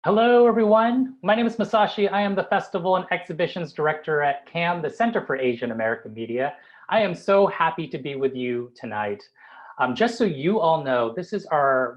Hello, everyone. My name is Masashi. I am the Festival and Exhibitions Director at CAAM, the Center for Asian American Media. I am so happy to be with you tonight. Just so you all know, this is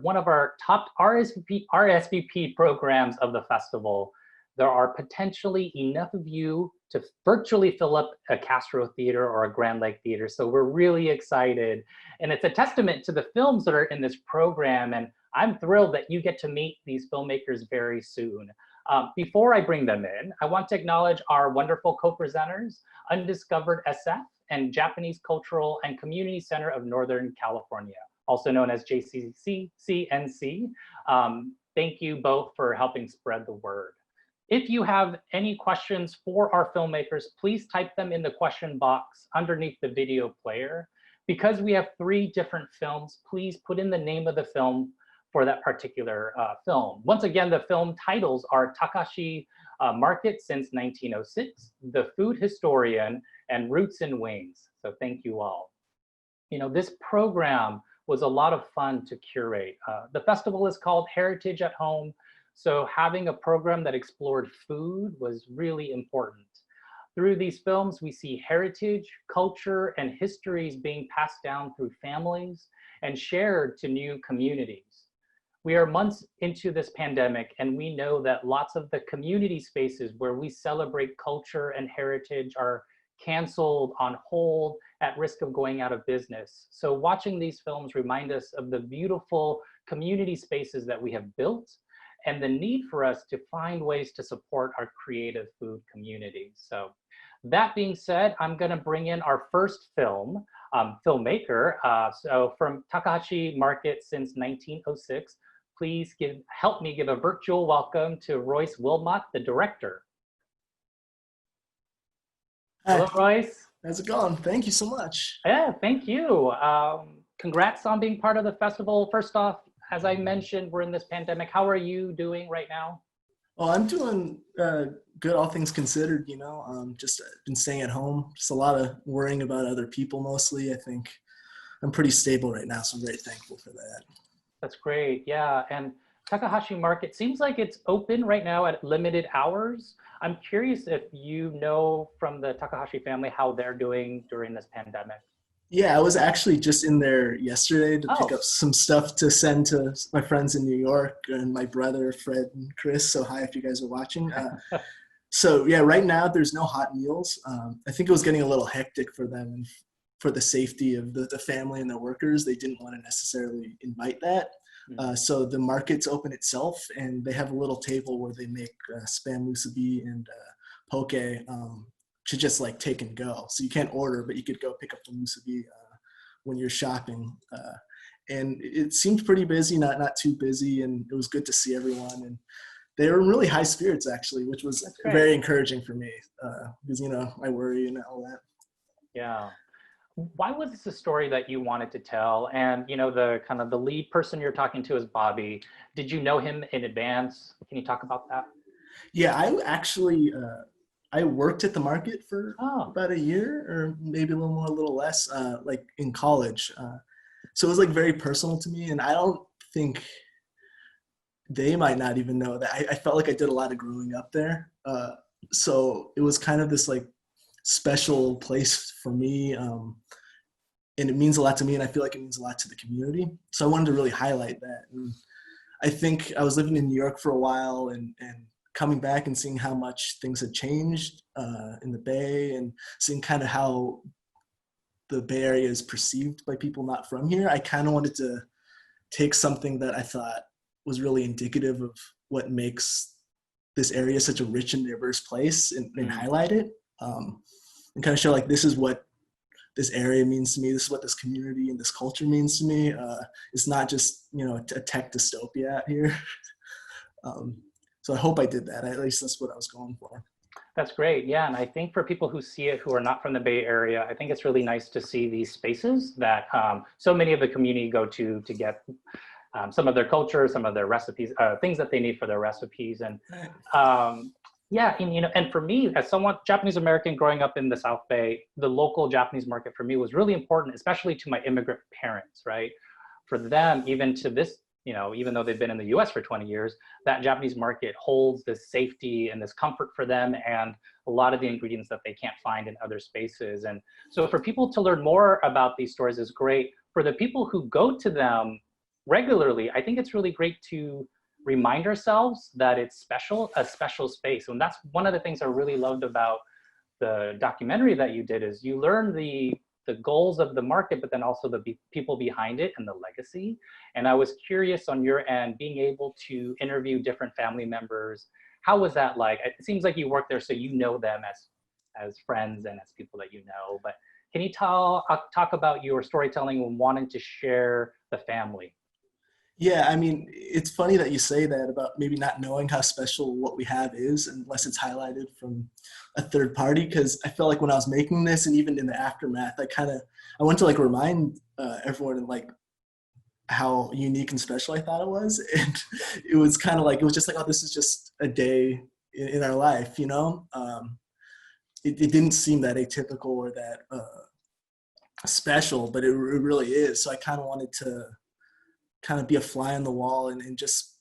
one of our top RSVP programs of the festival. There are potentially enough of you to virtually fill up a Castro Theater or a Grand Lake Theater. So we're really excited. And it's a testament to the films that are in this program. And I'm thrilled that you get to meet these filmmakers very soon. Before I bring them in, I want to acknowledge our wonderful co-presenters, Undiscovered SF and Japanese Cultural and Community Center of Northern California, also known as JCCCNC. Thank you both for helping spread the word. If you have any questions for our filmmakers, please type them in the question box underneath the video player. Because we have 3 different films, please put in the name of the film for that particular film. Once again, the film titles are Takahashi Market Since 1906, The Food Historian, and Roots and Wings. So thank you all. You know, this program was a lot of fun to curate. The festival is called Heritage at Home, so having a program that explored food was really important. Through these films, we see heritage, culture, and histories being passed down through families and shared to new communities. We are months into this pandemic, and we know that lots of the community spaces where we celebrate culture and heritage are canceled, on hold, at risk of going out of business. So watching these films remind us of the beautiful community spaces that we have built and the need for us to find ways to support our creative food communities. So that being said, I'm gonna bring in our first film, Filmmaker. So from Takahashi Market Since 1906, please help me give a virtual welcome to Royce Wilmot, the director. Hi. Hello, Royce. How's it going? Thank you so much. Yeah, thank you. Congrats on being part of the festival. First off, as I mentioned, we're in this pandemic. How are you doing right now? Well, I'm doing good, all things considered, you know. Just been staying at home. Just a lot of worrying about other people mostly. I think I'm pretty stable right now, so I'm very thankful for that. That's great, yeah. And Takahashi Market seems like it's open right now at limited hours. I'm curious if you know from the Takahashi family how they're doing during this pandemic. Yeah, I was actually just in there yesterday to pick up some stuff to send to my friends in New York and my brother, Fred and Chris. So hi, if you guys are watching. So yeah, right now there's no hot meals. I think it was getting a little hectic for them and for the safety of the family and the workers. They didn't want to necessarily invite that. So the market's open itself, and they have a little table where they make spam musubi and poke to just like take and go. So you can't order, but you could go pick up the musubi when you're shopping. And it seemed pretty busy, not too busy, and it was good to see everyone. And they were in really high spirits actually, which was very encouraging for me because, you know, I worry and all that. Yeah. Why was this a story that you wanted to tell? And, you know, the kind of the lead person you're talking to is Bobby. Did you know him in advance? Can you talk about that? Yeah, I actually, I worked at the market for about a year or maybe a little more, a little less, like in college. So it was like very personal to me. And I don't think they might not even know that. I felt like I did a lot of growing up there. So it was kind of this like special place for me. And it means a lot to me, and I feel like it means a lot to the community. So I wanted to really highlight that. And I think I was living in New York for a while and coming back and seeing how much things had changed in the Bay and seeing kind of how the Bay Area is perceived by people not from here. I kind of wanted to take something that I thought was really indicative of what makes this area such a rich and diverse place and highlight it and kind of show like, this is what this area means to me. This is what this community and this culture means to me. It's not just, you know, a tech dystopia out here. So I hope I did that. At least that's what I was going for. That's great. Yeah. And I think for people who see it, who are not from the Bay Area, I think it's really nice to see these spaces that so many of the community go to get some of their culture, some of their recipes, things that they need for their recipes. And yeah, and, you know, and for me, as someone Japanese American growing up in the South Bay, the local Japanese market for me was really important, especially to my immigrant parents, right? For them, even to this you know, even though they've been in the US for 20 years, that Japanese market holds this safety and this comfort for them and a lot of the ingredients that they can't find in other spaces. And so for people to learn more about these stores is great. For the people who go to them regularly, I think it's really great to remind ourselves that it's special, a special space. And that's one of the things I really loved about the documentary that you did, is you learn the goals of the market, but then also the people behind it and the legacy. And I was curious on your end, being able to interview different family members. How was that like? It seems like you work there, so you know them as friends and as people that you know, but can you talk about your storytelling and wanting to share the family? Yeah, I mean, it's funny that you say that about maybe not knowing how special what we have is unless it's highlighted from a third party. Because I felt like when I was making this and even in the aftermath, I went to like remind everyone and like how unique and special I thought it was. And it was kind of like, it was just like, oh, this is just a day in our life, you know? It didn't seem that atypical or that special, but it really is. So I kind of wanted to kind of be a fly on the wall and just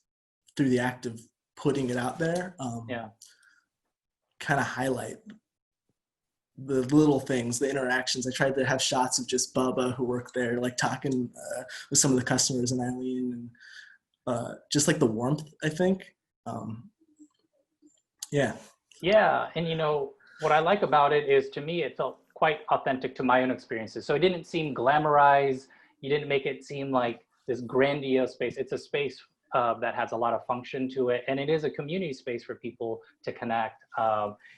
through the act of putting it out there, kind of highlight the little things, the interactions. I tried to have shots of just Bubba, who worked there, like talking with some of the customers and Eileen, and just like the warmth, I think. Yeah. Yeah, and you know, what I like about it is, to me, it felt quite authentic to my own experiences. So it didn't seem glamorized. You didn't make it seem like this grandiose space. It's a space that has a lot of function to it. And it is a community space for people to connect.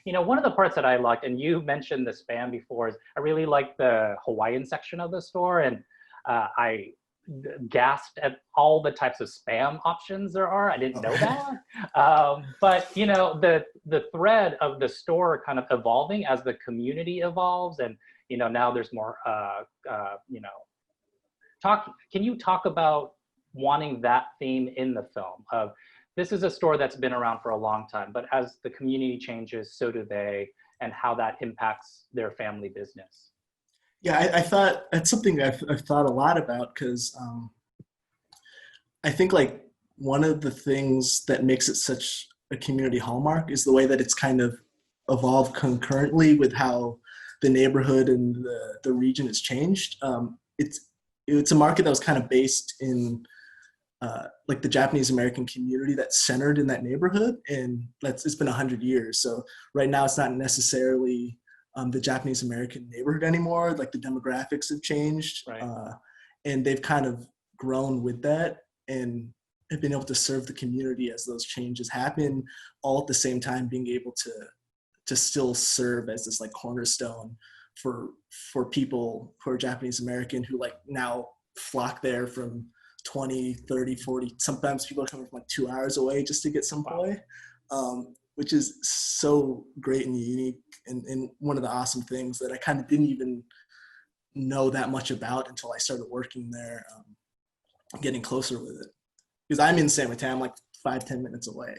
You know, one of the parts that I liked, and you mentioned the spam before, is I really like the Hawaiian section of the store. And I gasped at all the types of spam options there are. I didn't know that. But, you know, the thread of the store kind of evolving as the community evolves. And, you know, now there's more, you know, can you talk about wanting that theme in the film of, this is a store that's been around for a long time, but as the community changes, so do they, and how that impacts their family business? Yeah, I thought that's something I've thought a lot about, because I think like one of the things that makes it such a community hallmark is the way that it's kind of evolved concurrently with how the neighborhood and the region has changed. It's a market that was kind of based in like the Japanese American community that's centered in that neighborhood, and it's been 100 years. So right now it's not necessarily the Japanese American neighborhood anymore. Like the demographics have changed, right. And they've kind of grown with that and have been able to serve the community as those changes happen, all at the same time being able to still serve as this like cornerstone for people who are Japanese American, who like now flock there from 20, 30, 40, sometimes people are coming from like 2 hours away just to get some poi, which is so great and unique, and one of the awesome things that I kind of didn't even know that much about until I started working there, getting closer with it. Because I'm in San Mateo, I'm like 5-10 minutes away.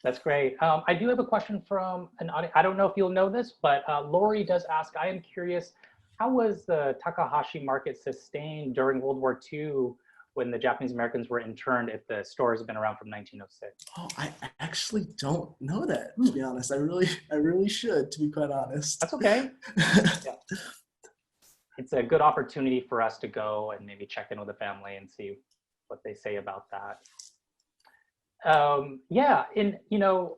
That's great. I do have a question from an audience. I don't know if you'll know this, but Lori does ask, I am curious, how was the Takahashi market sustained during World War II when the Japanese Americans were interned, if the store has been around from 1906? Oh, I actually don't know that, to be honest. I really should, to be quite honest. That's okay. Yeah. It's a good opportunity for us to go and maybe check in with the family and see what they say about that. Yeah, and you know,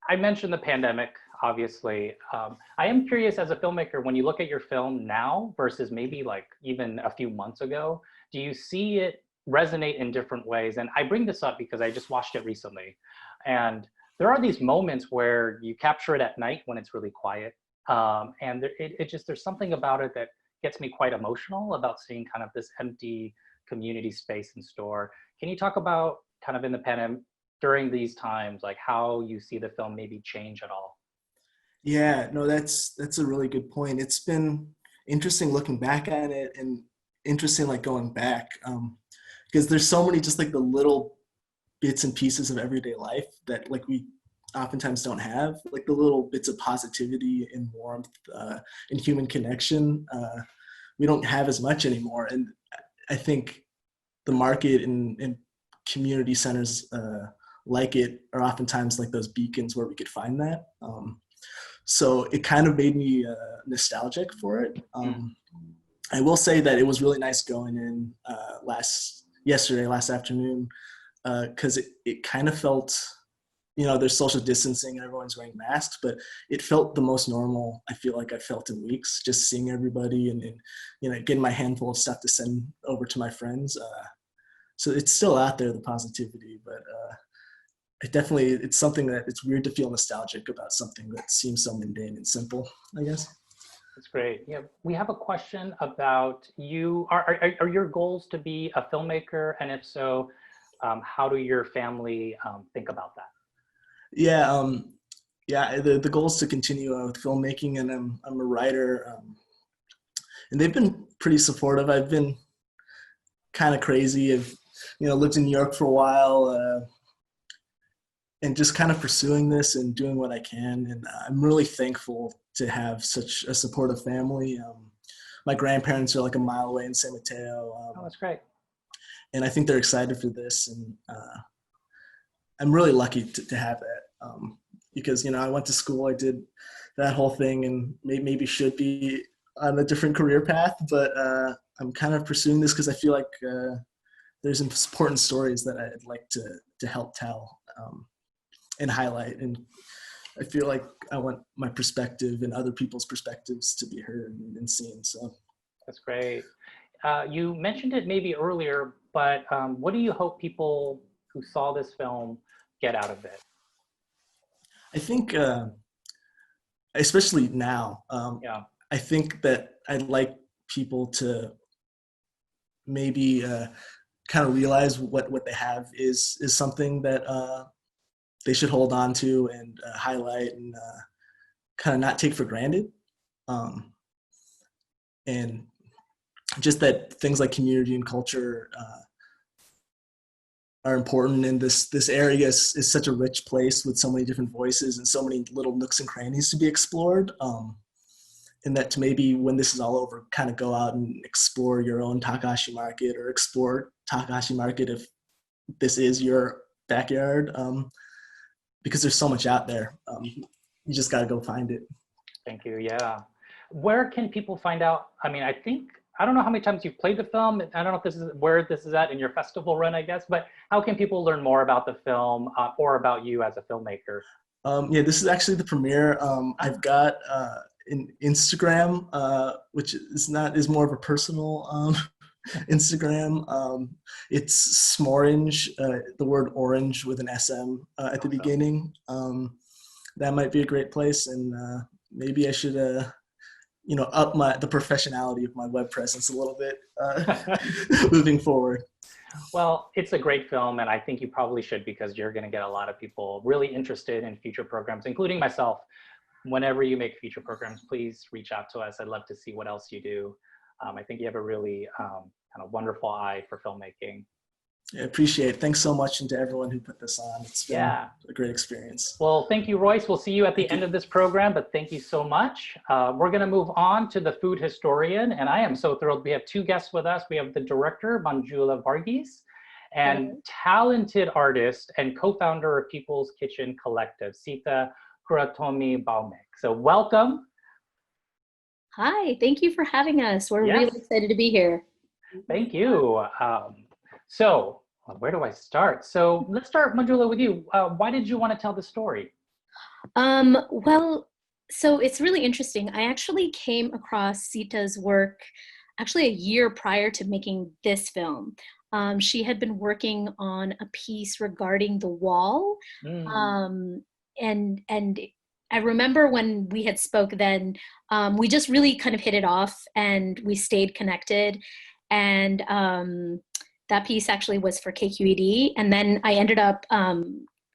I mentioned the pandemic, obviously. I am curious, as a filmmaker, when you look at your film now versus maybe like even a few months ago, do you see it resonate in different ways? And I bring this up because I just watched it recently, and there are these moments where you capture it at night when it's really quiet, and there's something about it that gets me quite emotional about seeing kind of this empty community space and store. Can you talk about kind of in the pandemic, during these times, like how you see the film maybe change at all? Yeah, no, that's a really good point. It's been interesting looking back at it, and interesting like going back, because there's so many just like the little bits and pieces of everyday life that like we oftentimes don't have, like the little bits of positivity and warmth and human connection. We don't have as much anymore, and I think the market and community centers like it are oftentimes like those beacons where we could find that. So it kind of made me nostalgic for it. I will say that it was really nice going in last afternoon, because it kind of felt, there's social distancing and everyone's wearing masks, but it felt the most normal I feel like I felt in weeks, just seeing everybody and getting my handful of stuff to send over to my friends. So it's still out there, the positivity, but it's something that it's weird to feel nostalgic about something that seems so mundane and simple, I guess. That's great. Yeah, we have a question about you. Are your goals to be a filmmaker? And if so, how do your family think about that? Yeah, the goal is to continue with filmmaking, and I'm a writer, and they've been pretty supportive. I've been kind of crazy. I've lived in New York for a while, and just kind of pursuing this and doing what I can. And I'm really thankful to have such a supportive family. My grandparents are like a mile away in San Mateo. Oh, that's great. And I think they're excited for this. And I'm really lucky to have that, because, I went to school, I did that whole thing, and maybe should be on a different career path, but I'm kind of pursuing this because I feel like there's important stories that I'd like to help tell and highlight. And I feel like I want my perspective and other people's perspectives to be heard and seen. So that's great. You mentioned it maybe earlier, but what do you hope people who saw this film get out of it? I think, especially now, I think that I'd like people to maybe kind of realize what they have is something that they should hold on to and highlight and kind of not take for granted. And just that things like community and culture are important, and this area is such a rich place with so many different voices and so many little nooks and crannies to be explored. And that to maybe when this is all over, kind of go out and explore your own Takahashi market, or explore Takahashi market if this is your backyard, because there's so much out there. You just got to go find it. Thank you. Yeah. Where can people find out? I mean, I don't know how many times you've played the film. I don't know if this is where this is at in your festival run, I guess, but how can people learn more about the film or about you as a filmmaker? Yeah, this is actually the premiere. I've got an Instagram, which is more of a personal Instagram. It's Smorange, the word orange with an SM at the beginning. That might be a great place, and maybe I should up the professionality of my web presence a little bit moving forward. Well, it's a great film, and I think you probably should, because you're going to get a lot of people really interested in future programs, including myself. Whenever you make future programs, please reach out to us. I'd love to see what else you do. I think you have a really kind of wonderful eye for filmmaking. I appreciate it. Thanks so much, and to everyone who put this on. It's been a great experience. Well, thank you, Royce. We'll see you at the end of this program, but thank you so much. We're going to move on to the food historian, and I am so thrilled. We have two guests with us. We have the director, Manjula Varghese, and talented artist and co-founder of People's Kitchen Collective, Sita Kuratomi Bhaumik. So welcome. Hi, thank you for having us. We're really excited to be here. Thank you. So where do I start? So let's start, Manjula, with you. Why did you want to tell the story? Well, so it's really interesting. I actually came across Sita's work actually a year prior to making this film. She had been working on a piece regarding the wall. And I remember when we had spoke then, we just really kind of hit it off, and we stayed connected. And that piece actually was for KQED. And then I ended up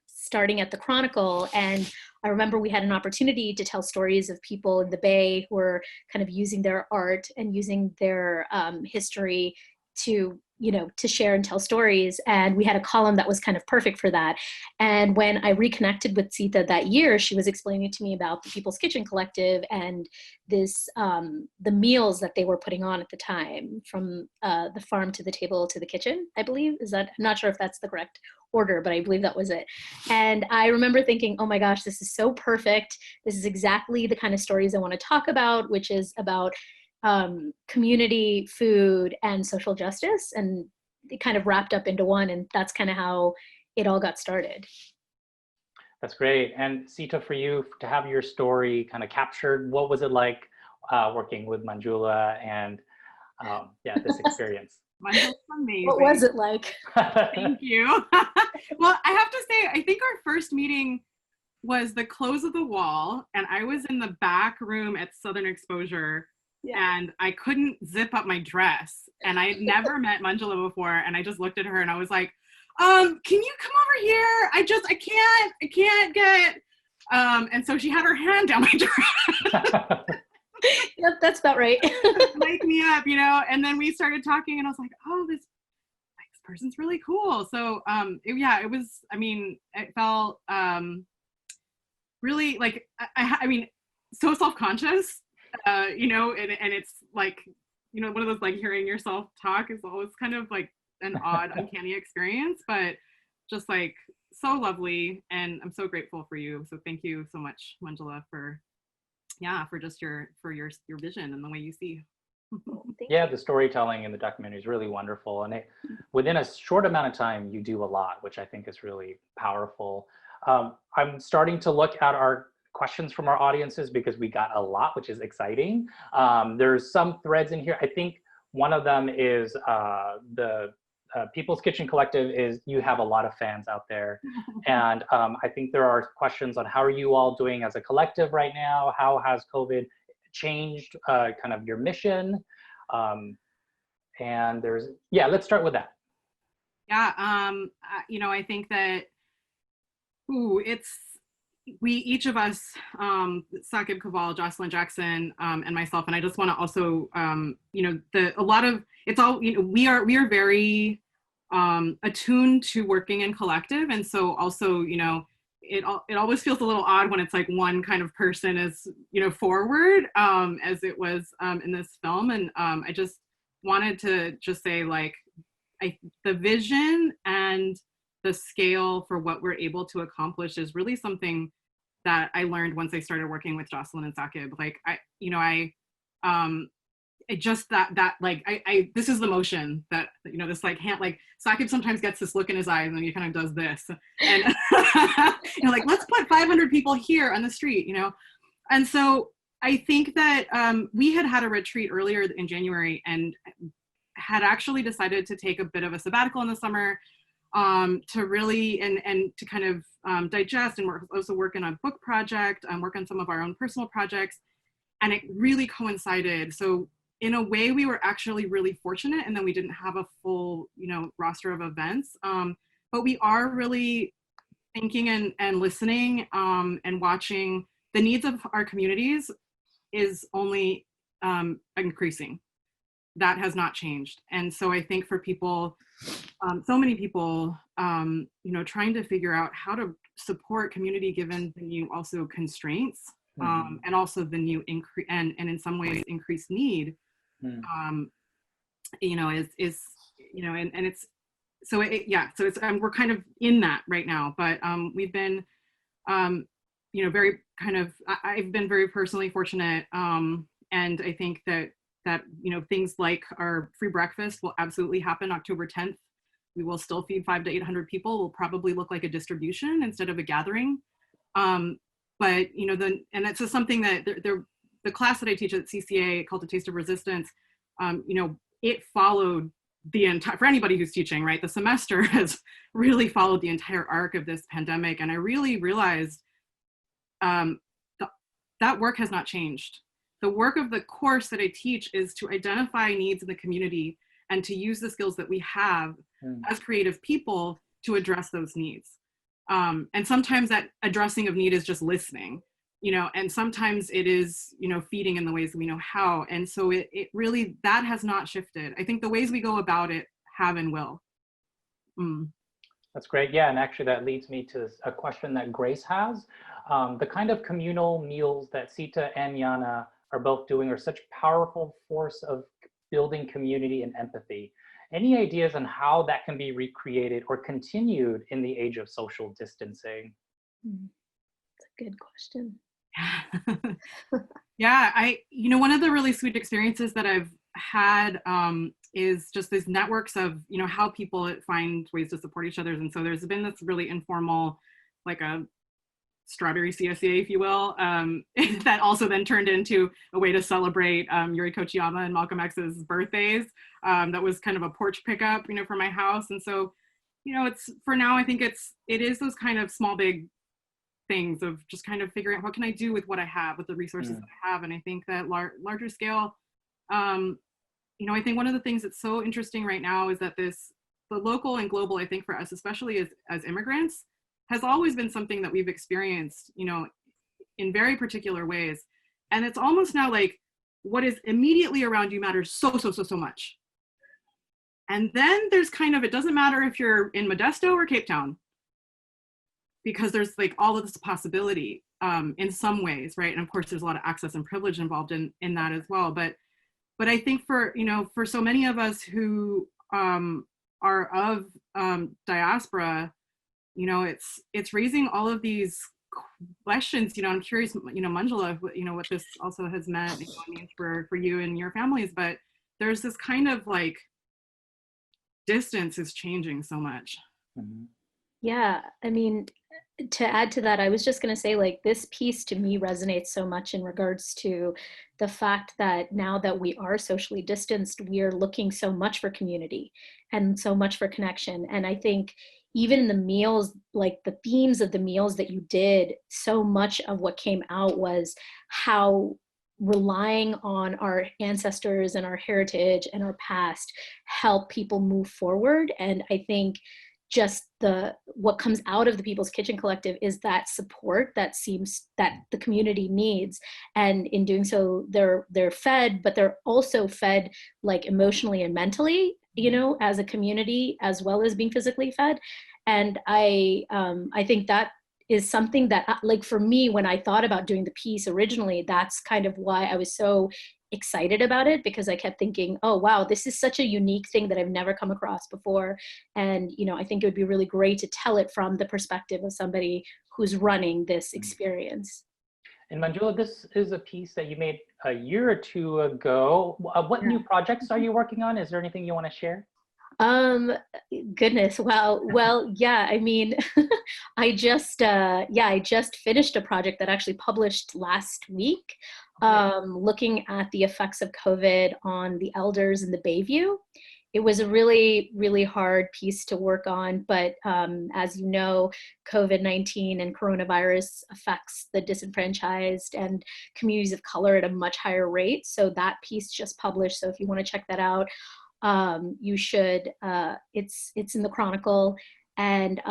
starting at the Chronicle. And I remember we had an opportunity to tell stories of people in the Bay who were kind of using their art and using their history to you know, to share and tell stories. And we had a column that was kind of perfect for that. And when I reconnected with Sita that year, she was explaining to me about the People's Kitchen Collective and this, the meals that they were putting on at the time, from the farm to the table to the kitchen, I believe. Is that, I'm not sure if that's the correct order, but I believe that was it. And I remember thinking, oh my gosh, this is so perfect. This is exactly the kind of stories I want to talk about, which is about community, food, and social justice, and it kind of wrapped up into one, and that's kind of how it all got started. That's great. And Sita, for you to have your story kind of captured, what was it like working with Manjula and yeah, this experience? Manjula's amazing. What was it like? Thank you. Well, I have to say, I think our first meeting was the close of the wall, and I was in the back room at Southern Exposure. Yeah. And I couldn't zip up my dress, and I had never met Manjula before, and I just looked at her and I was like, can you come over here? I can't get, and so she had her hand down my dress. Yep, that's about right. Wake me up, you know, and then we started talking, and I was like, oh, this person's really cool. So, yeah, it was, I mean, it felt really like, I mean, so self-conscious. You know, and it's like, you know, one of those, like, hearing yourself talk is always kind of like an odd, uncanny experience, but just like so lovely. And I'm so grateful for you. So thank you so much, Manjula, for, yeah, for just your vision and the way you see. Yeah, the storytelling in the documentary is really wonderful. And within a short amount of time, you do a lot, which I think is really powerful. I'm starting to look at our questions from our audiences because we got a lot, which is exciting. There's some threads in here. I think one of them is the People's Kitchen Collective is, you have a lot of fans out there. And I think there are questions on how are you all doing as a collective right now? How has COVID changed kind of your mission? And there's, yeah, let's start with that. Yeah, you know, I think that, we, each of us, Saqib Kaval, Jocelyn Jackson, and myself, and I just want to also, you know, a lot of, it's all, you know, we are very attuned to working in collective. And so also, you know, it always feels a little odd when it's like one kind of person is, you know, forward, as it was in this film. And I just wanted to just say, like, the vision and the scale for what we're able to accomplish is really something that I learned once I started working with Jocelyn and Saqib. Like, it just this is the motion that, you know, this like hand, like Saqib sometimes gets this look in his eyes and he kind of does this. And you know, like, let's put 500 people here on the street, you know? And so I think that we had a retreat earlier in January and had actually decided to take a bit of a sabbatical in the summer to really, and to kind of digest, and also work on a book project, work on some of our own personal projects. And it really coincided. So in a way, we were actually really fortunate, and then we didn't have a full, you know, roster of events. But we are really thinking and listening and watching. The needs of our communities is only increasing. That has not changed. And so I think for people, so many people, you know, trying to figure out how to support community given the new also constraints, and also the new increase and in some ways increased need, you know, is, you know, and it's, so yeah, so it's, we're kind of in that right now, but we've been, you know, very kind of, I've been very personally fortunate. And I think that, you know, things like our free breakfast will absolutely happen October 10th. We will still feed 500 to 800 people. Will probably look like a distribution instead of a gathering. But, you know, and it's just something that the class that I teach at CCA called The Taste of Resistance, you know, it followed the entire, for anybody who's teaching, right? The semester has really followed the entire arc of this pandemic. And I really realized that work has not changed. The work of the course that I teach is to identify needs in the community and to use the skills that we have as creative people to address those needs. And sometimes that addressing of need is just listening, you know, and sometimes it is, you know, feeding in the ways that we know how. And so it really, that has not shifted. I think the ways we go about it have and will. That's great. Yeah, and actually that leads me to a question that Grace has. The kind of communal meals that Sita and Yana are both doing are such powerful force of building community and empathy. Any ideas on how that can be recreated or continued in the age of social distancing? That's a good question. Yeah, one of the really sweet experiences that I've had is just these networks of, how people find ways to support each other. And so there's been this really informal, like a strawberry CSA, if you will, that also then turned into a way to celebrate Yuri Kochiyama and Malcolm X's birthdays. That was kind of a porch pickup, for my house. And so, it's, for now, I think it is those kind of small, big things of just kind of figuring out what can I do with what I have, with the resources that I have. And I think that larger scale, I think one of the things that's so interesting right now is that the local and global, I think for us, especially as immigrants, has always been something that we've experienced, in very particular ways. And it's almost now like what is immediately around you matters so much. And then there's kind of, it doesn't matter if you're in Modesto or Cape Town, because there's like all of this possibility in some ways, right? And of course, there's a lot of access and privilege involved in that as well. But I think for so many of us who are of diaspora, it's raising all of these questions. I'm curious, Manjula, what this also has meant, means for you and your families. But there's this kind of like distance is changing so much. Yeah, I mean, to add to that, I was just going to say, like, this piece to me resonates so much in regards to the fact that now that we are socially distanced, we are looking so much for community and so much for connection. And I think even in the meals, like the themes of the meals that you did, so much of what came out was how relying on our ancestors and our heritage and our past help people move forward. And I think just what comes out of the People's Kitchen Collective is that support that seems that the community needs. And in doing so, they're fed, but they're also fed like emotionally and mentally, as a community, as well as being physically fed. And I think that is something that, like, for me, when I thought about doing the piece originally, that's kind of why I was so excited about it, because I kept thinking, oh, wow, this is such a unique thing that I've never come across before. And, I think it would be really great to tell it from the perspective of somebody who's running this experience. And Manjula, this is a piece that you made a year or two ago. What new projects are you working on? Is there anything you want to share? Goodness. Well, yeah, I mean, I just finished a project that actually published last week, looking at the effects of COVID on the elders in the Bayview. It was a really, really hard piece to work on, but as you know, COVID-19 and coronavirus affects the disenfranchised and communities of color at a much higher rate. So that piece just published. So if you want to check that out, you should. It's in the Chronicle, and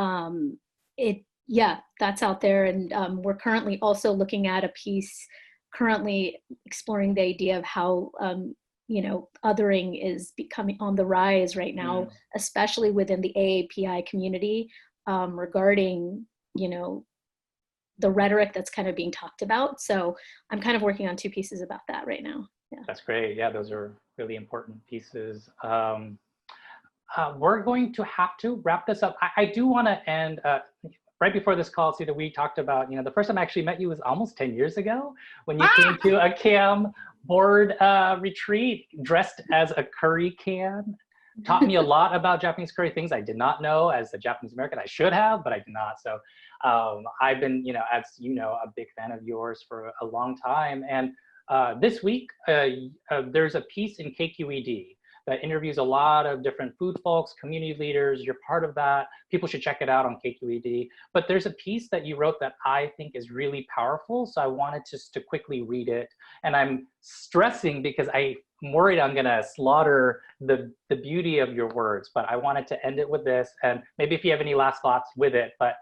that's out there. And we're currently also looking at a piece, currently exploring the idea of how othering is becoming on the rise right now, especially within the AAPI community, regarding the rhetoric that's kind of being talked about. So I'm kind of working on two pieces about that right now. Yeah. That's great. Yeah, those are really important pieces. We're going to have to wrap this up. I do want to end right before this call, Sita, we talked about, the first time I actually met you was almost 10 years ago when you came to a CAAM board retreat dressed as a curry can. Taught me a lot about Japanese curry, things I did not know as a Japanese American. I should have, but I did not. So I've been, as you know, a big fan of yours for a long time. And this week, there's a piece in KQED that interviews a lot of different food folks, community leaders. You're part of that. People should check it out on KQED. But there's a piece that you wrote that I think is really powerful. So I wanted just to quickly read it. And I'm stressing because I'm worried I'm gonna slaughter the beauty of your words, but I wanted to end it with this. And maybe if you have any last thoughts with it, but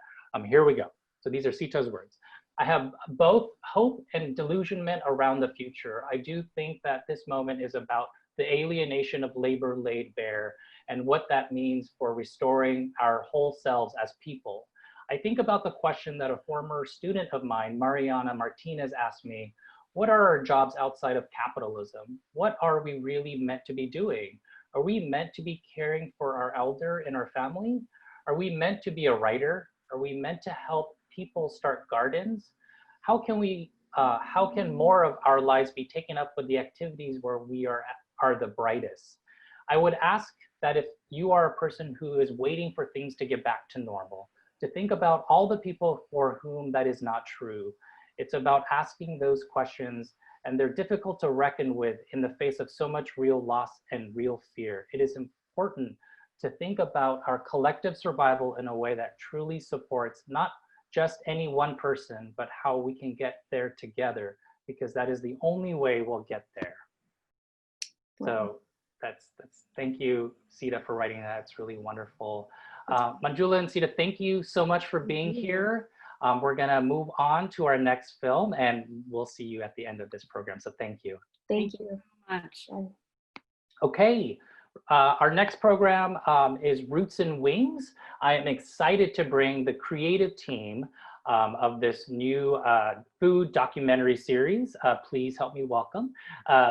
here we go. So these are Sita's words. I have both hope and delusionment around the future. I do think that this moment is about the alienation of labor laid bare, and what that means for restoring our whole selves as people. I think about the question that a former student of mine, Mariana Martinez, asked me: what are our jobs outside of capitalism? What are we really meant to be doing? Are we meant to be caring for our elder in our family? Are we meant to be a writer? Are we meant to help people start gardens? How can more of our lives be taken up with the activities where we are the brightest? I would ask that if you are a person who is waiting for things to get back to normal, to think about all the people for whom that is not true. It's about asking those questions, and they're difficult to reckon with in the face of so much real loss and real fear. It is important to think about our collective survival in a way that truly supports not just any one person, but how we can get there together, because that is the only way we'll get there. So thank you, Sita, for writing that. It's really wonderful. Manjula and Sita, thank you so much for being here. We're gonna move on to our next film, and we'll see you at the end of this program. So thank you. Thank you so much. Okay, our next program is Roots and Wings. I am excited to bring the creative team of this new food documentary series. Please help me welcome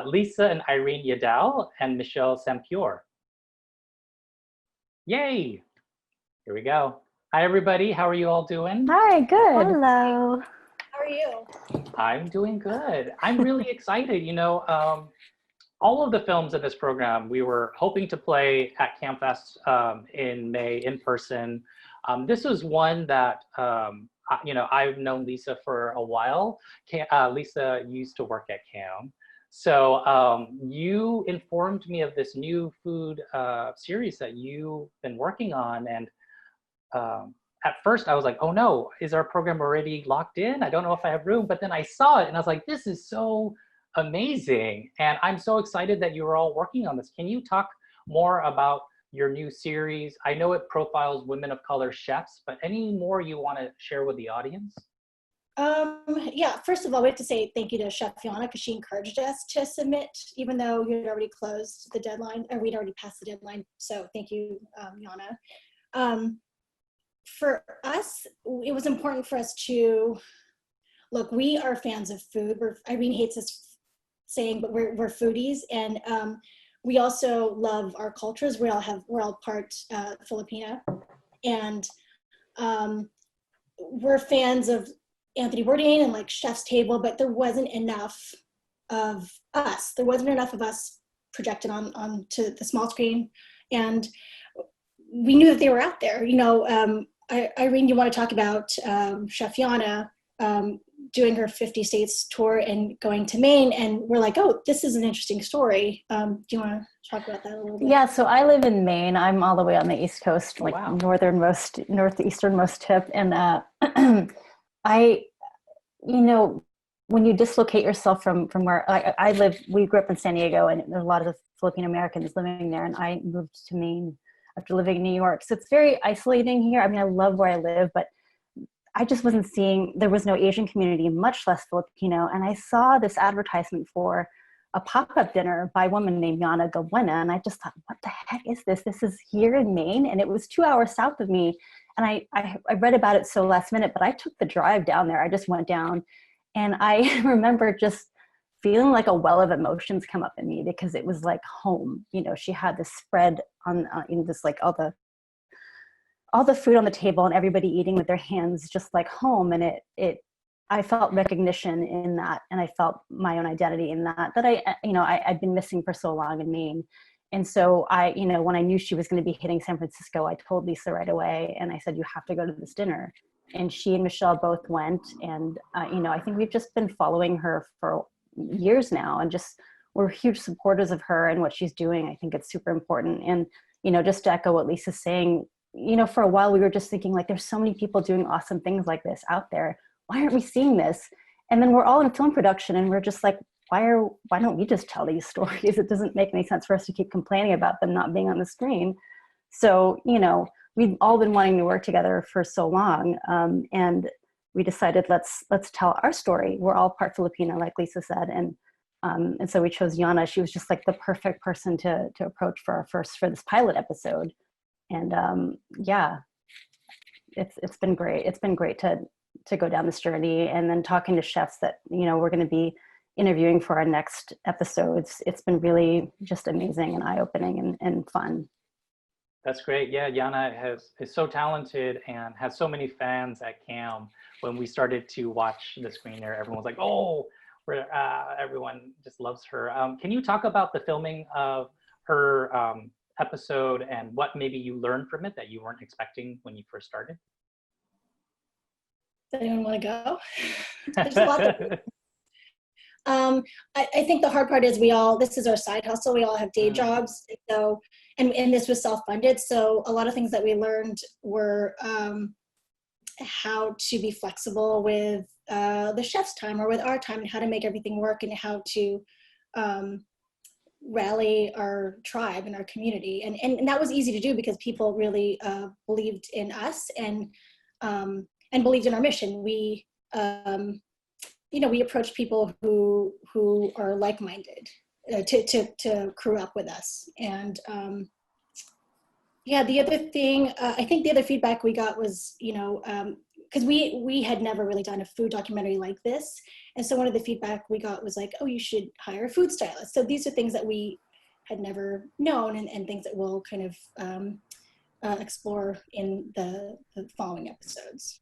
Lisa and Irene Yadal and Michelle Sampior. Yay! Here we go. Hi, everybody. How are you all doing? Hi, good. Hello. How are you? I'm doing good. I'm really excited. You know, all of the films in this program, we were hoping to play at CAAM in May in person. This was one that, you know, I've known Lisa for a while. Lisa used to work at CAAM. So you informed me of this new food series that you've been working on. And at first I was like, oh no, is our program already locked in? I don't know if I have room. But then I saw it and I was like, this is so amazing. And I'm so excited that you're all working on this. Can you talk more about your new series? I know it profiles women of color chefs, but any more you want to share with the audience? Yeah, first of all, we have to say thank you to Chef YANA because she encouraged us to submit, even though you had already closed the deadline, or we'd already passed the deadline. So thank you, YANA. For us, it was important for us to, look, we are fans of food. Irene hates us saying, but we're foodies. And we also love our cultures. We're all part Filipino. And we're fans of Anthony Bourdain and like Chef's Table, but there wasn't enough of us. There wasn't enough of us projected onto the small screen. And we knew that they were out there. You know, Irene, you want to talk about Chef YANA doing her 50 states tour and going to Maine, and we're like, oh, this is an interesting story. Do you want to talk about that a little bit? Yeah, so I live in Maine. I'm all the way on the East Coast, like wow. northeasternmost tip. And you know, when you dislocate yourself from where I live, we grew up in San Diego, and there's a lot of Filipino Americans living there, and I moved to Maine after living in New York. So it's very isolating here. I mean, I love where I live, but I just wasn't seeing, there was no Asian community, much less Filipino. And I saw this advertisement for a pop-up dinner by a woman named YANA GILBUENA. And I just thought, what the heck is this? This is here in Maine. And it was 2 hours south of me. And I read about it so last minute, but I took the drive down there. I just went down, and I remember just feeling like a well of emotions come up in me, because it was like home. You know, she had this spread on this, like all the food on the table and everybody eating with their hands, just like home. And I felt recognition in that, and I felt my own identity in that I'd been missing for so long in Maine. And so when I knew she was going to be hitting San Francisco, I told Lisa right away, and I said, you have to go to this dinner. And she and Michelle both went. And, I think we've just been following her for years now, and just, we're huge supporters of her and what she's doing. I think it's super important. And, just to echo what Lisa's saying, for a while we were just thinking, like, there's so many people doing awesome things like this out there. Why aren't we seeing this? And then we're all in film production, and we're just like, why don't we just tell these stories? It doesn't make any sense for us to keep complaining about them not being on the screen. So, we've all been wanting to work together for so long. And we decided, let's tell our story. We're all part Filipino, like Lisa said. And And so we chose Yana. She was just like the perfect person to approach for this pilot episode. And yeah, it's been great. It's been great to go down this journey, and then talking to chefs that, you know, we're going to be interviewing for our next episodes. It's been really just amazing and eye-opening and fun. That's great. Yeah, Yana is so talented and has so many fans at CAAM. When we started to watch the screener, everyone was like, oh, everyone just loves her. Can you talk about the filming of her episode and what maybe you learned from it that you weren't expecting when you first started? Does anyone want to go? There's a lot I think the hard part is this is our side hustle. We all have day jobs. So, and this was self-funded. So a lot of things that we learned were how to be flexible with the chef's time or with our time, and how to make everything work, and how to rally our tribe and our community. And that was easy to do because people really believed in us and believed in our mission. We, you know, we approached people who are like-minded to crew up with us. And yeah, the other thing, I think the other feedback we got was, you know, because we had never really done a food documentary like this. And so one of the feedback we got was like, oh, you should hire a food stylist. So these are things that we had never known, and things that we'll kind of explore in the following episodes.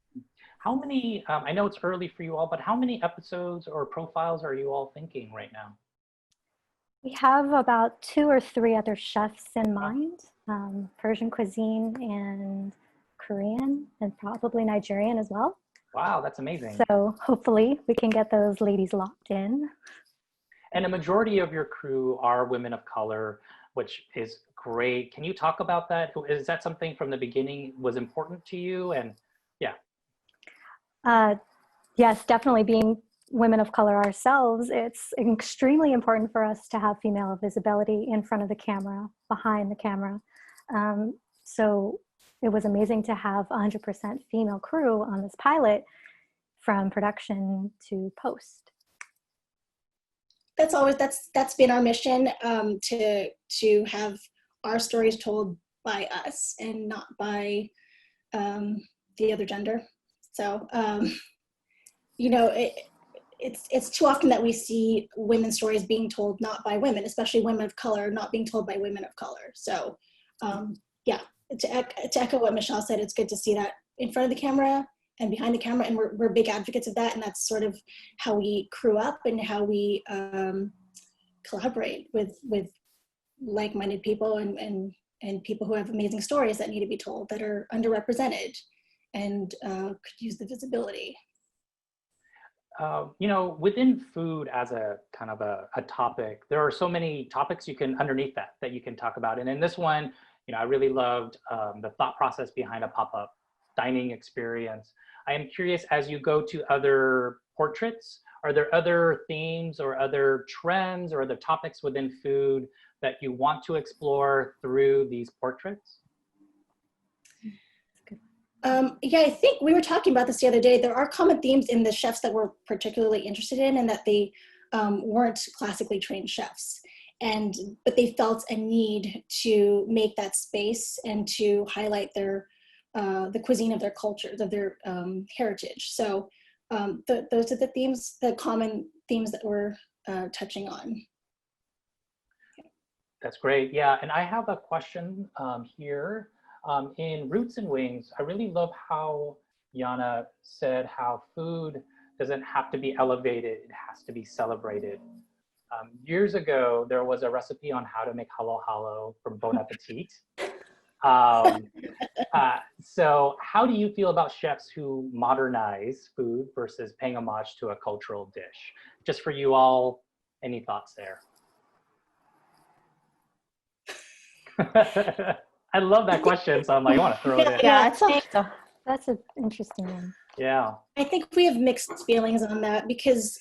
How many, I know it's early for you all, but how many episodes or profiles are you all thinking right now? We have about 2 or 3 other chefs in mind, Persian cuisine and Korean, and probably Nigerian as well. Wow, that's amazing. So hopefully we can get those ladies locked in. And a majority of your crew are women of color, which is great. Can you talk about that? Is that something from the beginning was important to you? And yeah. Yes, definitely. Being women of color ourselves, it's extremely important for us to have female visibility in front of the camera, behind the camera. So it was amazing to have 100% female crew on this pilot, from production to post. That's been our mission, to have our stories told by us and not by the other gender. So you know, it's too often that we see women's stories being told not by women, especially women of color, not being told by women of color. So yeah, to echo what Michelle said, it's good to see that in front of the camera and behind the camera, and we're big advocates of that, and that's sort of how we crew up and how we collaborate with like-minded people and people who have amazing stories that need to be told, that are underrepresented and could use the visibility. You know, within food as a kind of a topic, there are so many topics you can underneath that you can talk about. And in this one, you know, I really loved the thought process behind a pop-up dining experience. I am curious, as you go to other portraits, are there other themes or other trends or other topics within food that you want to explore through these portraits? Yeah, I think we were talking about this the other day. There are common themes in the chefs that we're particularly interested in, and that they weren't classically trained chefs. But they felt a need to make that space and to highlight their the cuisine of their cultures, of their heritage. So those are the themes, the common themes that we're touching on. That's great. Yeah, and I have a question here. In Roots and Wings, I really love how Yana said how food doesn't have to be elevated, it has to be celebrated. Years ago, there was a recipe on how to make halo halo from Bon Appetit. So how do you feel about chefs who modernize food versus paying homage to a cultural dish? Just for you all, any thoughts there? I love that question, so I'm like, I want to throw it in. Yeah, that's an interesting one. Yeah. I think we have mixed feelings on that, because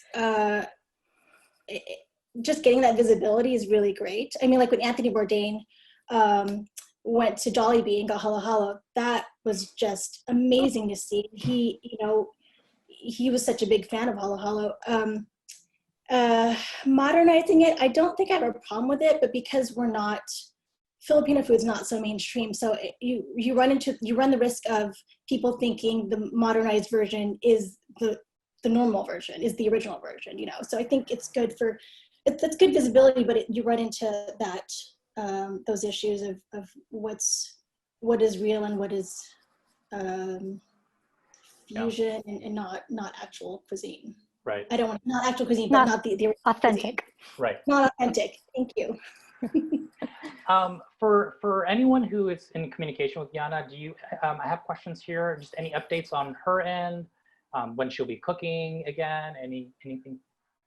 just getting that visibility is really great. I mean, like when Anthony Bourdain went to Jollibee and got halo halo, that was just amazing to see. He, you know, he was such a big fan of halo halo. Modernizing it, I don't think I have a problem with it, but because we're not, Filipino food is not so mainstream, so you run the risk of people thinking the modernized version is the normal version, is the original version, you know. So I think it's good for, it's good visibility, but you run into that those issues of what is real and what is fusion and not actual cuisine. Right. I don't want, not actual cuisine, but not the authentic. Cuisine. Right. Not authentic. Thank you. For anyone who is in communication with Yana, do you? I have questions here. Just any updates on her end? When she'll be cooking again? Anything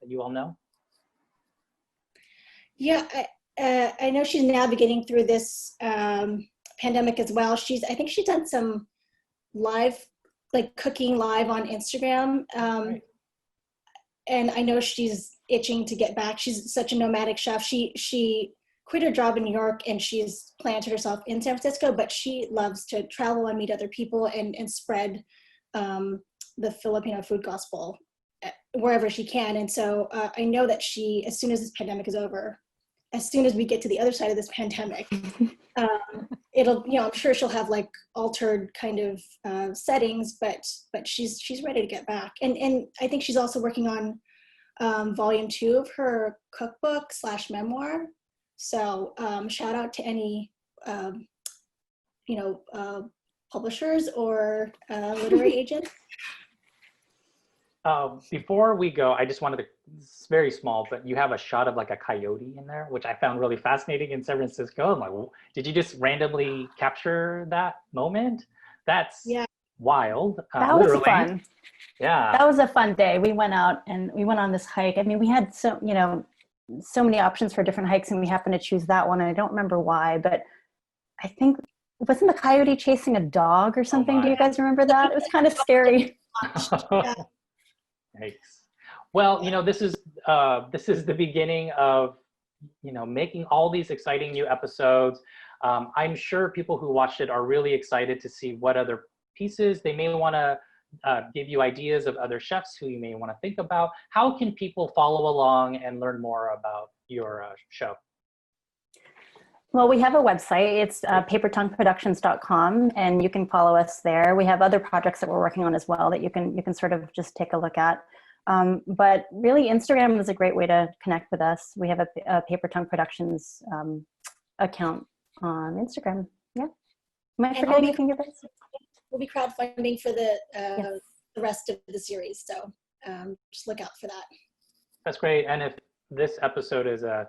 that you all know? Yeah, I know she's navigating through this pandemic as well. I think she's done some live, like cooking live on Instagram. Right. And I know she's itching to get back. She's such a nomadic chef. She quit her job in New York and she's planted herself in San Francisco, but she loves to travel and meet other people and spread the Filipino food gospel wherever she can. And so I know that she, as soon as this pandemic is over, as soon as we get to the other side of this pandemic, it'll, you know, I'm sure she'll have like altered kind of settings, but she's ready to get back. And I think she's also working on volume 2 of her cookbook / memoir. So shout out to any, you know, publishers or literary agents. Before we go, I just wanted to, it's very small, but you have a shot of like a coyote in there, which I found really fascinating in San Francisco. I'm like, did you just randomly capture that moment? That's wild. That was fun. Yeah. That was a fun day. We went out and we went on this hike. I mean, we had so many options for different hikes and we happened to choose that one. And I don't remember why, but I think, wasn't the coyote chasing a dog or something? Oh, do you guys remember that? It was kind of scary. Yikes. Well, you know, this is the beginning of, you know, making all these exciting new episodes. I'm sure people who watched it are really excited to see what other pieces they may want to give you ideas of other chefs who you may want to think about. How can people follow along and learn more about your show? Well, we have a website. It's papertongueproductions.com, and you can follow us there. We have other projects that we're working on as well that you can sort of just take a look at. But really, Instagram is a great way to connect with us. We have a Paper Tongue Productions account on Instagram. Yeah. Am I forgetting anything, you guys? We'll be crowdfunding for the rest of the series, so just look out for that. That's great. And if this episode is an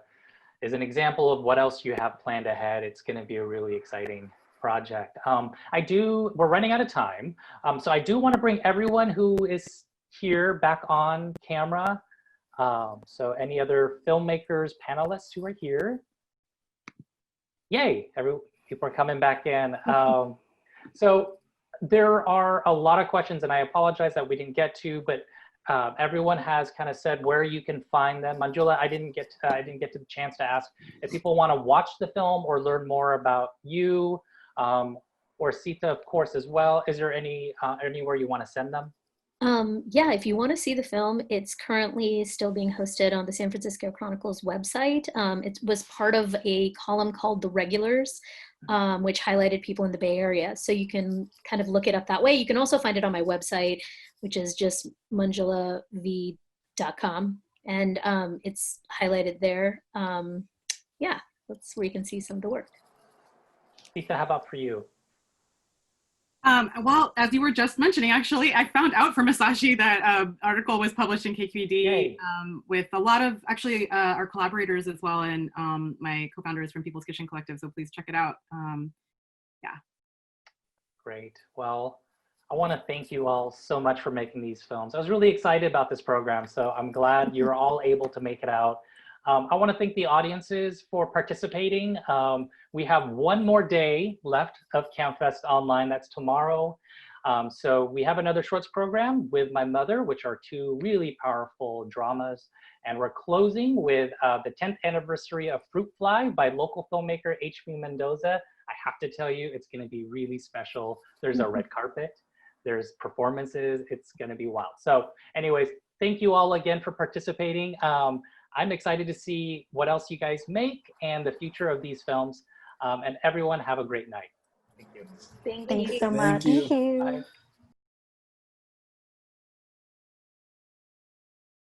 example of what else you have planned ahead, it's going to be a really exciting project. We're running out of time, so I do want to bring everyone who is here back on camera. So any other filmmakers, panelists who are here? Yay, people are coming back in. So there are a lot of questions, and I apologize that we didn't get to, but everyone has kind of said where you can find them. Manjula, I didn't get to the chance to ask if people want to watch the film or learn more about you, or Sita, of course, as well. Is there anywhere you want to send them? Yeah, if you want to see the film, it's currently still being hosted on the San Francisco Chronicle's website. It was part of a column called The Regulars, which highlighted people in the Bay Area. So you can kind of look it up that way. You can also find it on my website, which is just manjulav.com. And it's highlighted there. Yeah, that's where you can see some of the work. Sita, how about for you? Well, as you were just mentioning, actually, I found out from Masashi that article was published in KQED with a lot of, actually, our collaborators as well, and my co-founders from People's Kitchen Collective, so please check it out. Yeah. Great. Well, I want to thank you all so much for making these films. I was really excited about this program, so I'm glad you're all able to make it out. I want to thank the audiences for participating. We have one more day left of CAAMFest Online. That's tomorrow. So we have another shorts program with My Mother, which are 2 really powerful dramas. And we're closing with the 10th anniversary of Fruit Fly by local filmmaker H.B. Mendoza. I have to tell you, it's going to be really special. There's a red carpet. There's performances. It's going to be wild. So anyways, thank you all again for participating. I'm excited to see what else you guys make and the future of these films. And everyone have a great night. Thank you. Thank Thanks you. so much. Thank you. Thank you. Bye.